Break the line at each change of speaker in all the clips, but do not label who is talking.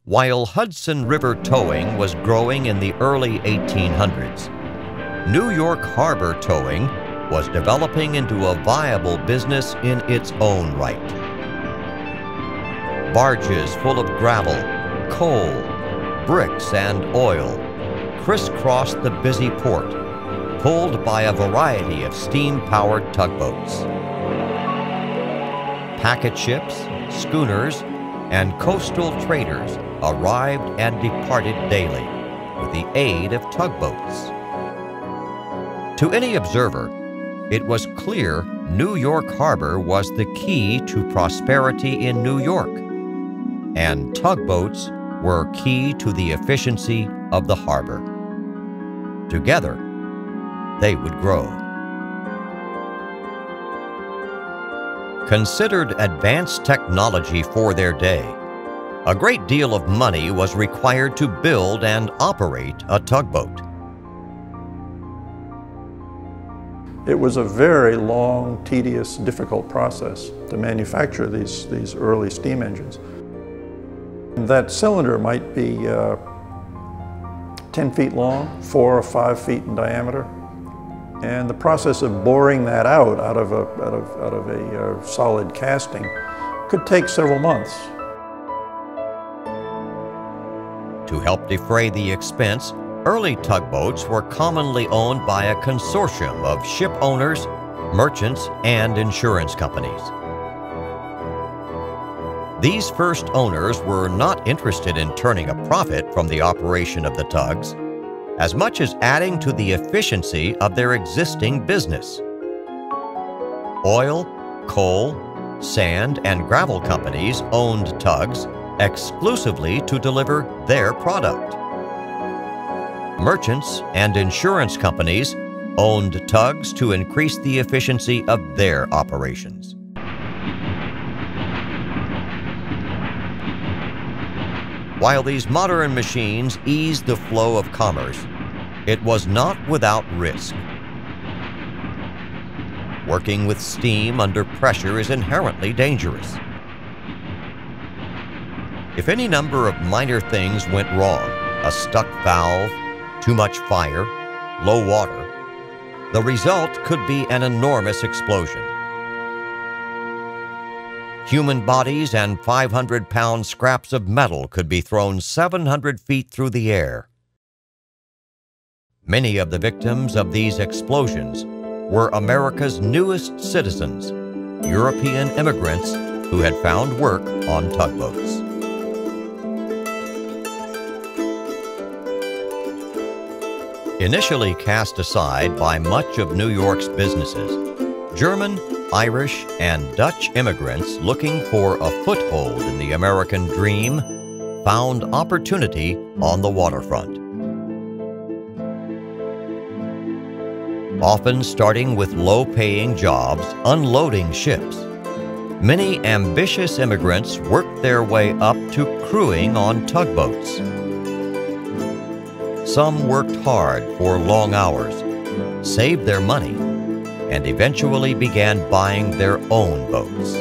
While Hudson River towing was growing in the early 1800s, New York harbor towing was developing into a viable business in its own right. Barges full of gravel, coal, bricks, and oil crisscrossed the busy port, pulled by a variety of steam-powered tugboats. Packet ships, schooners, and coastal traders arrived and departed daily with the aid of tugboats. To any observer, it was clear New York Harbor was the key to prosperity in New York, and tugboats were key to the efficiency of the harbor. Together, they would grow. Considered advanced technology for their day, a great deal of money was required to build and operate a tugboat.
It was a very long, tedious, difficult process to manufacture these early steam engines. That cylinder might be 10 feet long, 4 or 5 feet in diameter. And the process of boring that out of a solid casting could take several months.
To help defray the expense, early tugboats were commonly owned by a consortium of ship owners, merchants, and insurance companies. These first owners were not interested in turning a profit from the operation of the tugs, as much as adding to the efficiency of their existing business. Oil, coal, sand, and gravel companies owned tugs exclusively to deliver their product. Merchants and insurance companies owned tugs to increase the efficiency of their operations. While these modern machines eased the flow of commerce, it was not without risk. Working with steam under pressure is inherently dangerous. If any number of minor things went wrong, a stuck valve, too much fire, low water, the result could be an enormous explosion. Human bodies and 500-pound scraps of metal could be thrown 700 feet through the air. Many of the victims of these explosions were America's newest citizens, European immigrants who had found work on tugboats. Initially cast aside by much of New York's businesses, German, Irish, and Dutch immigrants looking for a foothold in the American dream found opportunity on the waterfront. Often starting with low-paying jobs unloading ships, many ambitious immigrants worked their way up to crewing on tugboats. Some worked hard for long hours, saved their money, and eventually began buying their own boats.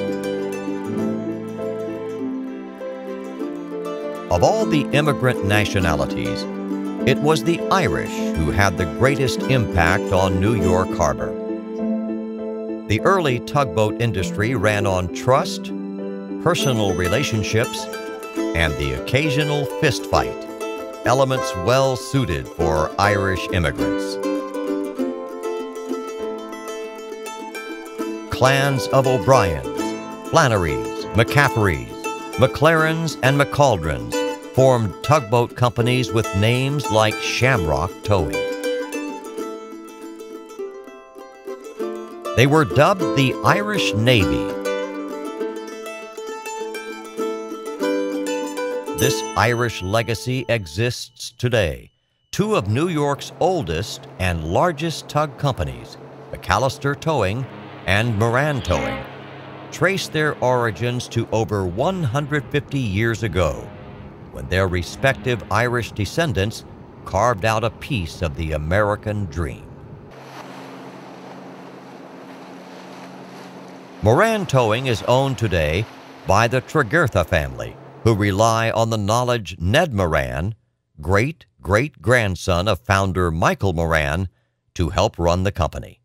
Of all the immigrant nationalities, it was the Irish who had the greatest impact on New York Harbor. The early tugboat industry ran on trust, personal relationships, and the occasional fist fight, elements well suited for Irish immigrants. Clans of O'Briens, Flannerys, McCafferys, McLarens, and McCaldrons formed tugboat companies with names like Shamrock Towing. They were dubbed the Irish Navy. This Irish legacy exists today. Two of New York's oldest and largest tug companies, McAllister Towing and Moran Towing, trace their origins to over 150 years ago, when their respective Irish descendants carved out a piece of the American dream. Moran Towing is owned today by the Tregertha family, who rely on the knowledge Ned Moran, great-great-grandson of founder Michael Moran, to help run the company.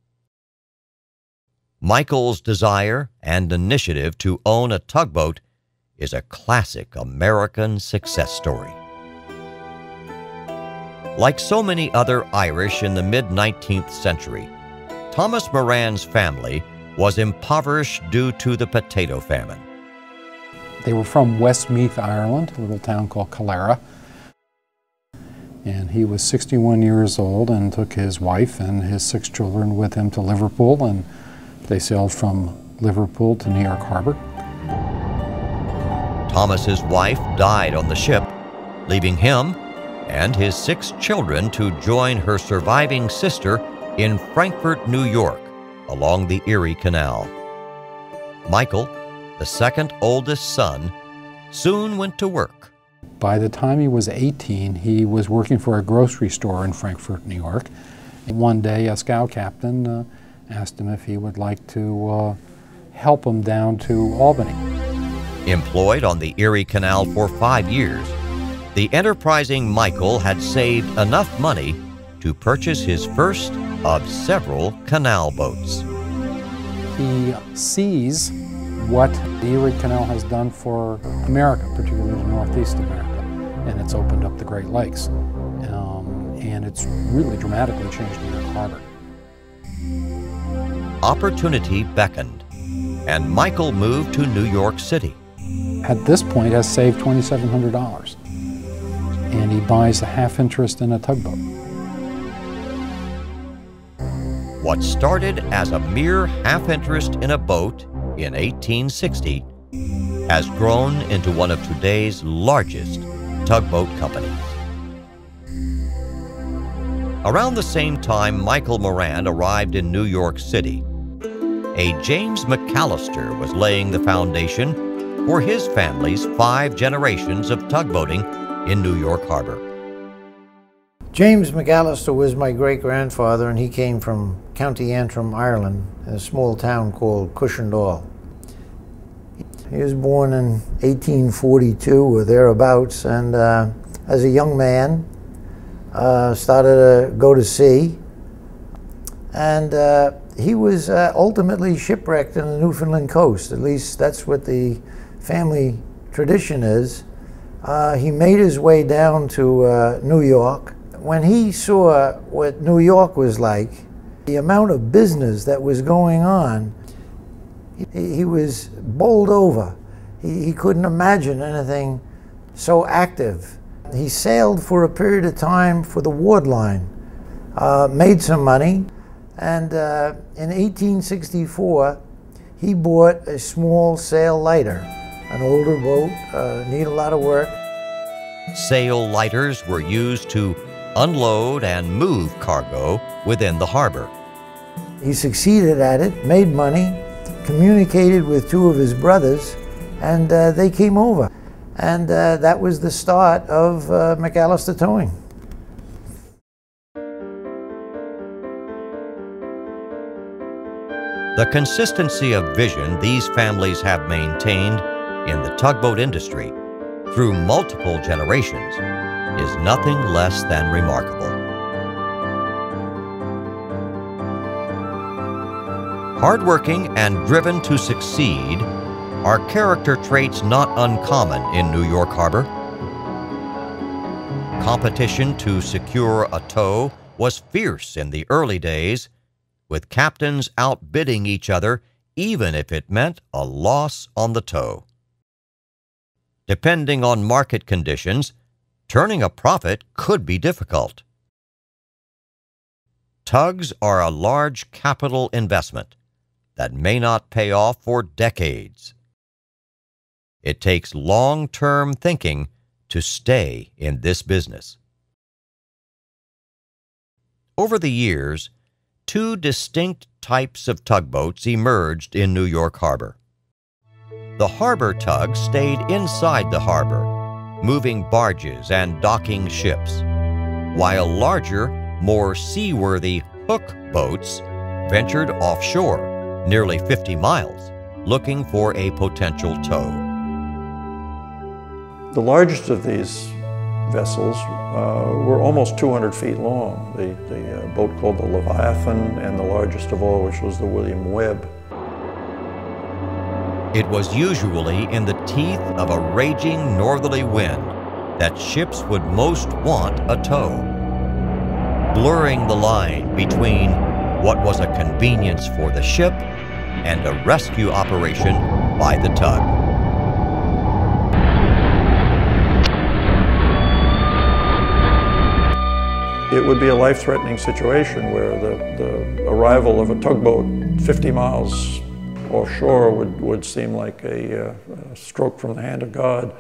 Michael's desire and initiative to own a tugboat is a classic American success story. Like so many other Irish in the mid-19th century, Thomas Moran's family was impoverished due to the potato famine.
They were from Westmeath, Ireland, a little town called Calera. And he was 61 years old and took his wife and his 6 children with him to Liverpool, and they sailed from Liverpool to New York Harbor.
Thomas's wife died on the ship, leaving him and his 6 children to join her surviving sister in Frankfort, New York, along the Erie Canal. Michael, the second oldest son, soon went to work.
By the time he was 18, he was working for a grocery store in Frankfort, New York. And one day, a scout captain asked him if he would like to help him down to Albany.
Employed on the Erie Canal for 5 years, the enterprising Michael had saved enough money to purchase his first of several canal boats.
He sees what the Erie Canal has done for America, particularly Northeast America, and it's opened up the Great Lakes. And it's really dramatically changed New York Harbor.
Opportunity beckoned, and Michael moved to New York City.
At this point, has saved $2,700, and he buys a half interest in a tugboat.
What started as a mere half interest in a boat in 1860 has grown into one of today's largest tugboat companies. Around the same time Michael Moran arrived in New York City, a James McAllister was laying the foundation for his family's 5 generations of tugboating in New York Harbor.
James McAllister was my great-grandfather, and he came from County Antrim, Ireland, in a small town called Cushendall. He was born in 1842 or thereabouts, and as a young man, started to go to sea, and he was ultimately shipwrecked on the Newfoundland coast. At least that's what the family tradition is. He made his way down to New York. When he saw what New York was like, the amount of business that was going on, he was bowled over. He couldn't imagine anything so active. He sailed for a period of time for the Ward Line, made some money, and in 1864 he bought a small sail lighter, an older boat, needed a lot of work.
Sail lighters were used to unload and move cargo within the harbor.
He succeeded at it, made money, communicated with 2 of his brothers, and they came over. And that was the start of McAllister Towing.
The consistency of vision these families have maintained in the tugboat industry through multiple generations is nothing less than remarkable. Hardworking and driven to succeed are character traits not uncommon in New York Harbor. Competition to secure a tow was fierce in the early days, with captains outbidding each other even if it meant a loss on the tow. Depending on market conditions, turning a profit could be difficult. Tugs are a large capital investment that may not pay off for decades. It takes long-term thinking to stay in this business. Over the years, 2 distinct types of tugboats emerged in New York Harbor. The harbor tug stayed inside the harbor, moving barges and docking ships, while larger, more seaworthy hook boats ventured offshore, nearly 50 miles, looking for a potential tow.
The largest of these vessels were almost 200 feet long. The boat called the Leviathan, and the largest of all, which was the William Webb.
It was usually in the teeth of a raging northerly wind that ships would most want a tow, blurring the line between what was a convenience for the ship and a rescue operation by the tug.
It would be a life-threatening situation where the arrival of a tugboat 50 miles offshore would seem like a stroke from the hand of God.